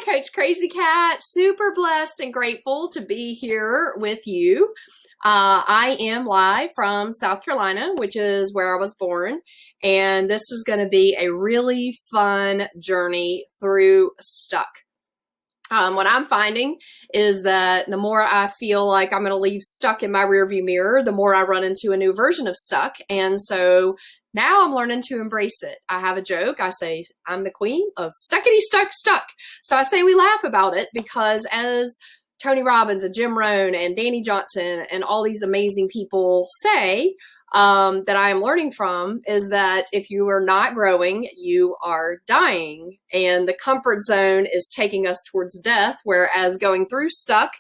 Hi, Coach Crazy Cat. Super blessed and grateful to be here with you. I am live from South Carolina, which is where I was born, and this is going to be a really fun journey through stuck. What I'm finding is that the more I feel like I'm going to leave stuck in my rearview mirror, the more I run into a new version of stuck. And so now I'm learning to embrace it. I have a joke. I say, I'm the queen of stuckity stuck stuck. So I say we laugh about it because as Tony Robbins and Jim Rohn and Danny Johnson and all these amazing people say, that I am learning from is that if you are not growing, you are dying. And the comfort zone is taking us towards death, whereas going through stuck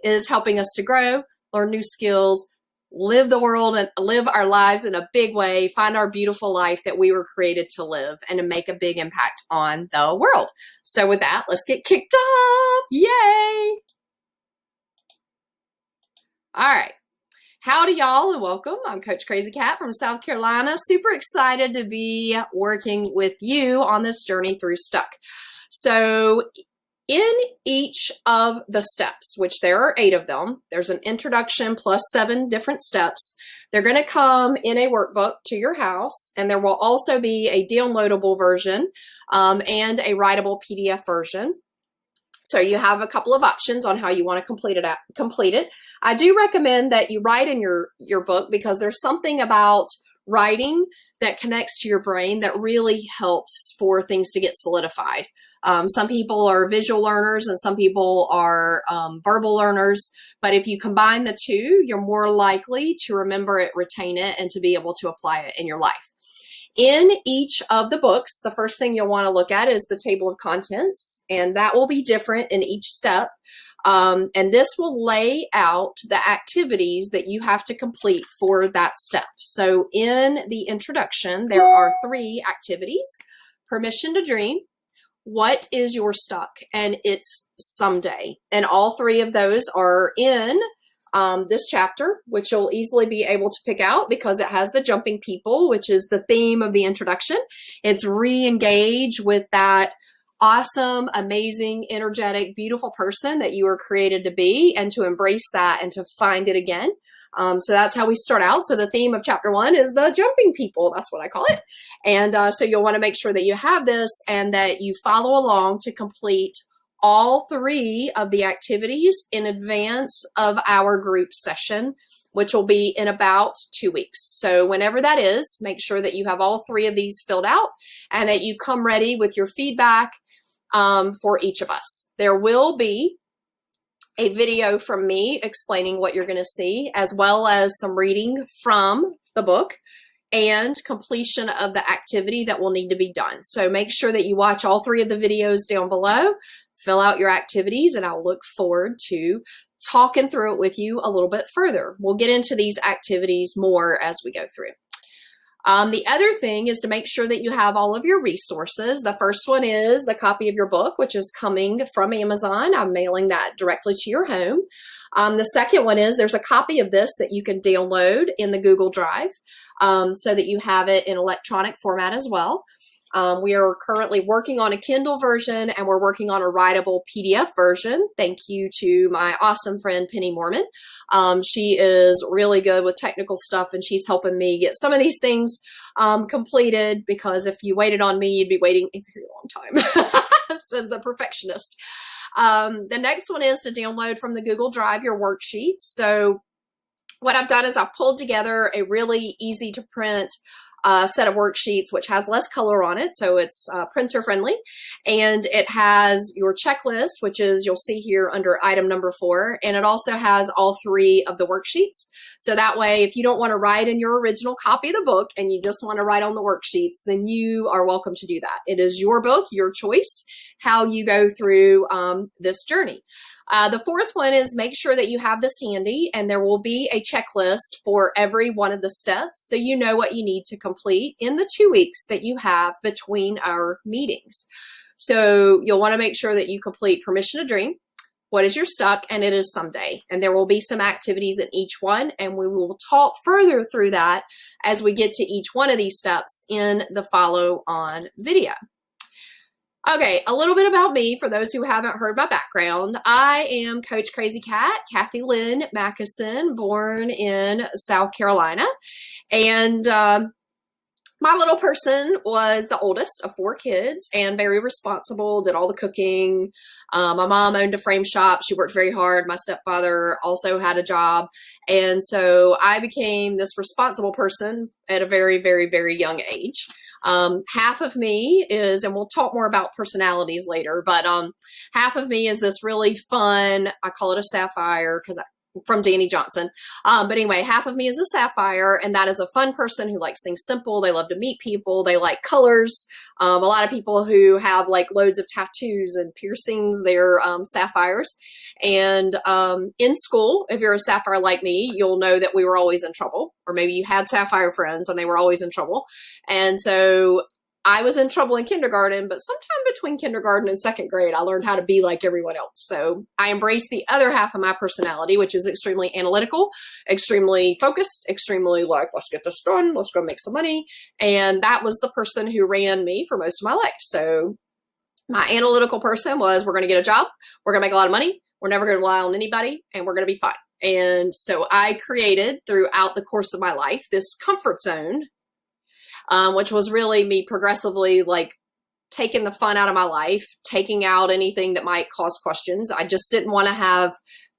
is helping us to grow, learn new skills, live the world and live our lives in a big way, find our beautiful life that we were created to live and to make a big impact on the world. So with that, let's get kicked off. Yay! All right. Howdy, y'all, and welcome. I'm Coach Crazy Cat from South Carolina. Super excited to be working with you on this journey through stuck. So in each of the steps, which there are 8 of them, there's an introduction plus 7 different steps. They're going to come in a workbook to your house, and there will also be a downloadable version and a writable PDF version. So you have a couple of options on how you want to complete it. I do recommend that you write in your book because there's something about writing that connects to your brain that really helps for things to get solidified. Some people are visual learners and some people are verbal learners, but if you combine the two, you're more likely to remember it, retain it, and to be able to apply it in your life. In each of the books, the first thing you'll want to look at is the table of contents, and that will be different in each step. And this will lay out the activities that you have to complete for that step. So in the introduction, there are 3 activities: permission to dream, what is your stuck, and it's someday. And all 3 of those are in this chapter, which you'll easily be able to pick out because it has the jumping people, which is the theme of the introduction. It's re-engage with that awesome, amazing, energetic, beautiful person that you were created to be, and to embrace that and to find it again. So that's how we start out. So the theme of chapter 1 is the jumping people. That's what I call it. And so you'll want to make sure that you have this and that you follow along to complete all 3 of the activities in advance of our group session, which will be in about 2 weeks. So whenever that is, make sure that you have all 3 of these filled out and that you come ready with your feedback for each of us. There will be a video from me explaining what you're going to see, as well as some reading from the book and completion of the activity that will need to be done. So make sure that you watch all 3 of the videos down below, fill out your activities, and I'll look forward to talking through it with you a little bit further. We'll get into these activities more as we go through. The other thing is to make sure that you have all of your resources. The first one is the copy of your book, which is coming from Amazon. I'm mailing that directly to your home. The second one is there's a copy of this that you can download in the Google Drive so that you have it in electronic format as well. We are currently working on a Kindle version and we're working on a writable PDF version. Thank you to my awesome friend, Penny Mormon. She is really good with technical stuff and she's helping me get some of these things completed, because if you waited on me, you'd be waiting a very long time, says the perfectionist. The next one is to download from the Google Drive your worksheets. So what I've done is I've pulled together a really easy to print set of worksheets, which has less color on it, so it's printer friendly, and it has your checklist, which is you'll see here under item number 4, and it also has all 3 of the worksheets. So that way, if you don't want to write in your original copy of the book and you just want to write on the worksheets, then you are welcome to do that. It is your book, your choice, how you go through this journey. The fourth one is make sure that you have this handy, and there will be a checklist for every one of the steps so you know what you need to complete in the 2 weeks that you have between our meetings. So you'll want to make sure that you complete permission to dream, what is your stuck, and it is someday. And there will be some activities in each one, and we will talk further through that as we get to each one of these steps in the follow-on video. Okay, a little bit about me for those who haven't heard my background. I am Coach Crazy Cat, Kathy Lynn Mackison, born in South Carolina. And my little person was the oldest of 4 kids and very responsible, did all the cooking. My mom owned a frame shop. She worked very hard. My stepfather also had a job. And so I became this responsible person at a very, very, very young age. Half of me is, and we'll talk more about personalities later, but half of me is this really fun, I call it a sapphire because from Danny Johnson. But anyway, half of me is a sapphire, and that is a fun person who likes things simple. They love to meet people. They like colors. A lot of people who have like loads of tattoos and piercings, they're sapphires. And in school, if you're a sapphire like me, you'll know that we were always in trouble, or maybe you had sapphire friends and they were always in trouble. And so I was in trouble in kindergarten, but sometime between kindergarten and 2nd grade, I learned how to be like everyone else. So I embraced the other half of my personality, which is extremely analytical, extremely focused, extremely like, let's get this done, let's go make some money. And that was the person who ran me for most of my life. So my analytical person was, we're going to get a job, we're going to make a lot of money, we're never going to rely on anybody, and we're going to be fine. And so I created throughout the course of my life this comfort zone, which was really me progressively like taking the fun out of my life, taking out anything that might cause questions. I just didn't want to have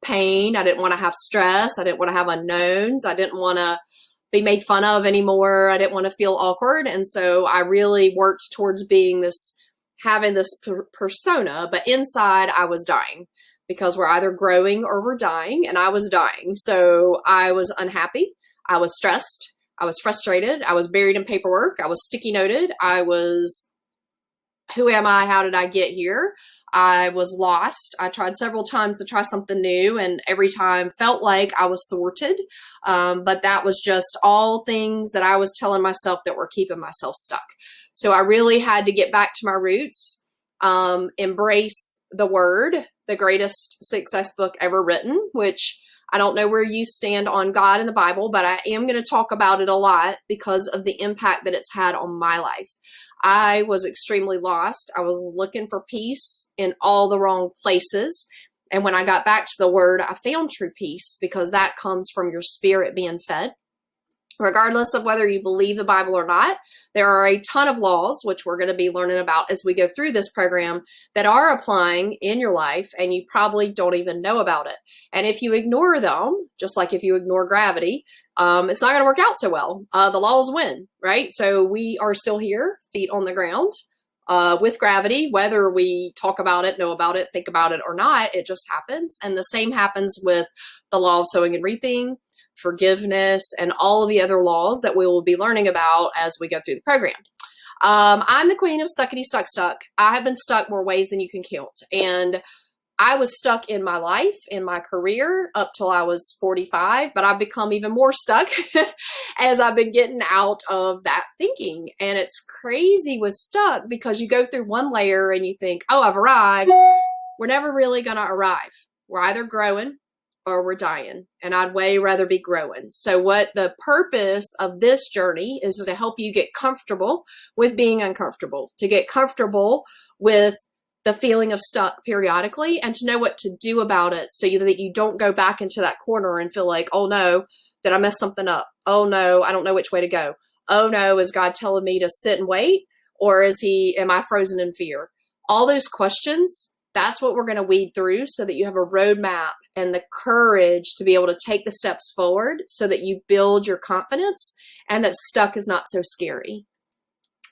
pain. I didn't want to have stress. I didn't want to have unknowns. I didn't want to be made fun of anymore. I didn't want to feel awkward. And so I really worked towards being this, having this persona, but inside I was dying because we're either growing or we're dying, and I was dying. So I was unhappy. I was stressed. I was frustrated. I was buried in paperwork. I was sticky noted. I was, who am I? How did I get here? I was lost. I tried several times to try something new, and every time felt like I was thwarted. But that was just all things that I was telling myself that were keeping myself stuck. So I really had to get back to my roots, embrace the Word, the greatest success book ever written, which I don't know where you stand on God and the Bible, but I am going to talk about it a lot because of the impact that it's had on my life. I was extremely lost. I was looking for peace in all the wrong places. And when I got back to the Word, I found true peace because that comes from your spirit being fed. Regardless of whether you believe the Bible or not, there are a ton of laws, which we're going to be learning about as we go through this program, that are applying in your life, and you probably don't even know about it. And if you ignore them, just like if you ignore gravity, it's not going to work out so well. The laws win, right? So we are still here, feet on the ground, with gravity, whether we talk about it, know about it, think about it or not, it just happens. And the same happens with the law of sowing and reaping, forgiveness, and all of the other laws that we will be learning about as we go through the program. I'm the queen of stuckity stuck. I have been stuck more ways than you can count. And I was stuck in my life, in my career, up till I was 45, but I've become even more stuck as I've been getting out of that thinking. And it's crazy with stuck because you go through one layer and you think, oh, I've arrived. We're never really going to arrive. We're either growing or we're dying, and I'd way rather be growing. So what the purpose of this journey is to help you get comfortable with being uncomfortable, to get comfortable with the feeling of stuck periodically, and to know what to do about it so that you don't go back into that corner and feel like, oh no, did I mess something up? Oh no, I don't know which way to go. Oh no, is God telling me to sit and wait? Or am I frozen in fear? All those questions, that's what we're going to weed through so that you have a roadmap and the courage to be able to take the steps forward so that you build your confidence and that stuck is not so scary.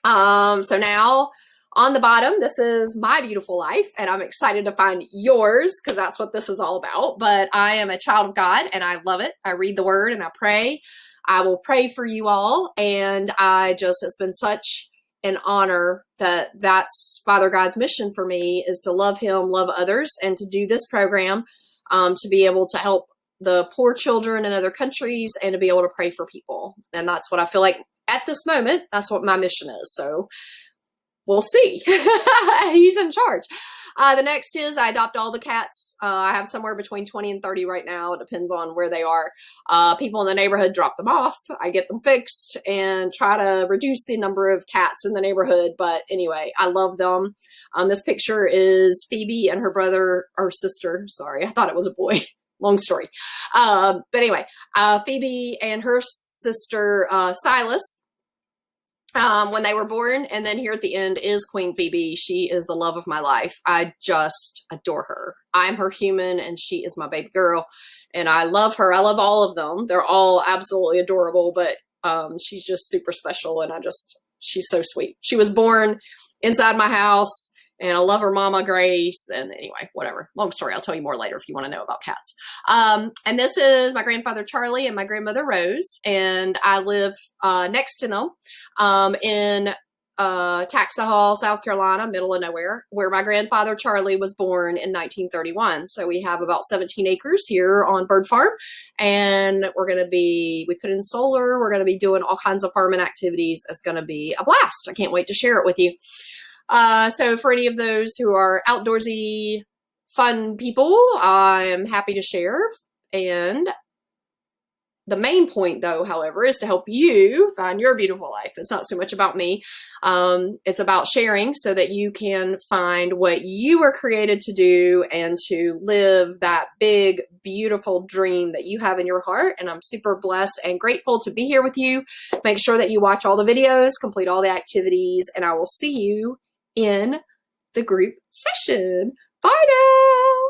So now on the bottom, this is my beautiful life, and I'm excited to find yours because that's what this is all about. But I am a child of God and I love it. I read the Word and I pray. I will pray for you all. And it's been such an honor that's Father God's mission for me, is to love Him, love others, and to do this program, to be able to help the poor children in other countries and to be able to pray for people. And that's what I feel like at this moment, that's what my mission is. So we'll see. He's in charge. The next is I adopt all the cats. I have somewhere between 20 and 30 right now. It depends on where they are. People in the neighborhood drop them off. I get them fixed and try to reduce the number of cats in the neighborhood. But anyway, I love them. This picture is Phoebe and her brother or sister. Sorry, I thought it was a boy. Long story. But anyway, Phoebe and her sister, Silas, when they were born. And then here at the end is Queen Phoebe. She is the love of my life. I just adore her. I'm her human and she is my baby girl. And I love her. I love all of them. They're all absolutely adorable, but she's just super special. And she's so sweet. She was born inside my house. And I love her mama, Grace. And anyway, whatever. Long story. I'll tell you more later if you want to know about cats. And this is my grandfather, Charlie, and my grandmother, Rose. And I live next to them in Taxahall, South Carolina, middle of nowhere, where my grandfather, Charlie, was born in 1931. So we have about 17 acres here on Bird Farm. And we put in solar. We're going to be doing all kinds of farming activities. It's going to be a blast. I can't wait to share it with you. So for any of those who are outdoorsy, fun people, I'm happy to share. And the main point, though, however, is to help you find your beautiful life. It's not so much about me. It's about sharing so that you can find what you were created to do and to live that big, beautiful dream that you have in your heart. And I'm super blessed and grateful to be here with you. Make sure that you watch all the videos, complete all the activities, and I will see you in the group session. Bye now.